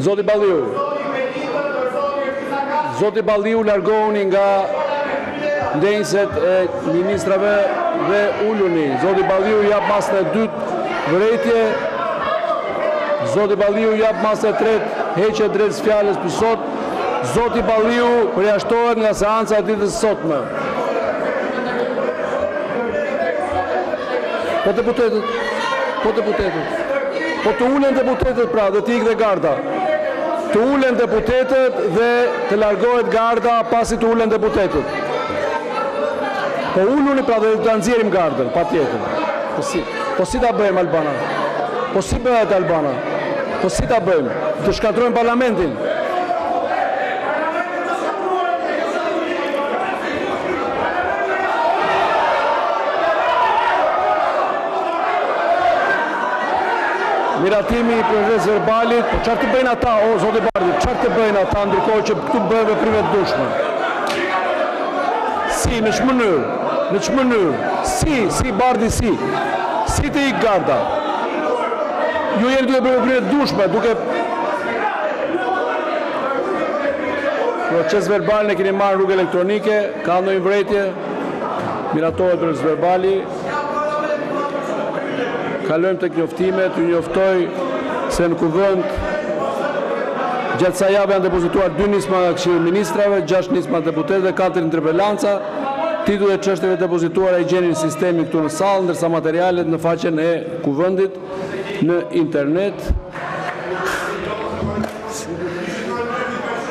Zoti Balliu. Zoti Balliu, largohuni nga ndenjëset e ministrave dhe uluni. Zoti Balliu jap masën e dytë vërejtje. Zoti Balliu jap masën e tretë heqje drejt fjalës për sot. Zoti Balliu përjashtohet nga seanca e ditës së sotme. Po deputetët. Po të ulen deputetët pra dhe t'i ikë dhe garda. Të ulen deputetët dhe të largohet garda pasi të ulen deputetët. Po uluni pra dhe të nxjerrim gardën, pa tjetër. Po si ta bëjmë Albana? Po si bëhet Albana? Po si ta bëjmë? Të shkatrojmë parlamentin? Miratimi i proces verbalit, po çfarë të bëjnë ata, o zoti Bardhi, çfarë të bëjnë ata ndërkohë që këtu bëhen veprime të dukshme? Si, në ç'mënyrë? Si Bardhi si? Si të ikë garda? Ju jeni duke bërë veprime të dukshme, duke proces verbal ne keni marrë rrugë elektronike, ka ndonjë vërejtje? Miratohet proces verbali. Kalojmë tek njoftimet, ju njoftoj se në kuvend gjatë kësaj jave janë depozituar 2 nisma nga Këshilli i Ministrave, 6 nisma deputetëve, 4 interpelanca. Titullet e çështjeve depozituara i gjeni në sistemin këtu në sallë, ndërsa materialet në faqen e kuvendit në internet.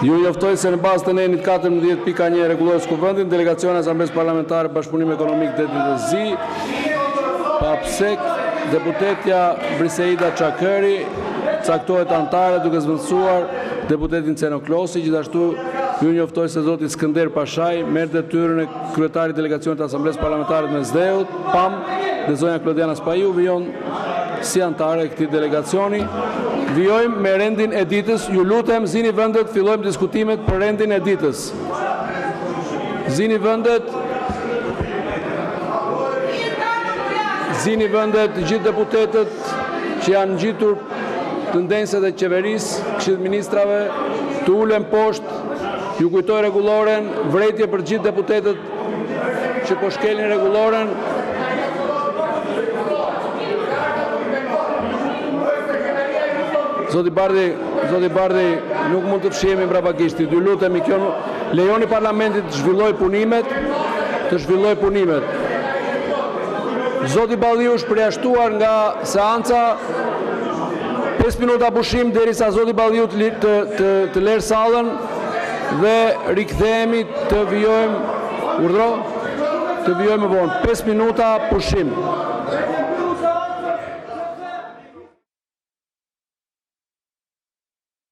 Ju njoftoj se në bazë të nenit 14.1 rregullores kuvendit, delegacioni i Asamblesë Parlamentare Bashkëpunim Ekonomik DDZ, Papsek, deputetja Briseida Çakëri caktohet antare duke zvendësuar deputetin Ceno Klosi. Gjithashtu ju njoftoj se zoti Skënder Pashaj merr detyrën e kryetarit delegacionit të Asamblesë Parlamentare të Mesdheut, PAM, dhe zonja Klodiana Spaju vijon si antare e këtij delegacioni. Vijojmë me rendin e ditës. Ju lutem, zini vendet, fillojmë diskutimet për rendin e ditës. Zini vendet. Zini vendet të gjithë deputetët që janë ngjitur të ndenjëset e qeverisë, Këshillit Ministrave, të ulen poshtë. Ju kujtoj rregulloren, vërejtje për gjithë deputetët që po shkelin rregulloren. Zoti Bardhi, nuk mund të fshihemi mbrapa kishtit. Ju lutemi, lejoni parlamentit të zhvilloj punimet. Zoti Balliu është përjashtuar nga seanca. 5 minuta pushim derisa zoti Balliu të lërë sallën dhe rikthehemi të vijojmë vonë. 5 minuta pushim.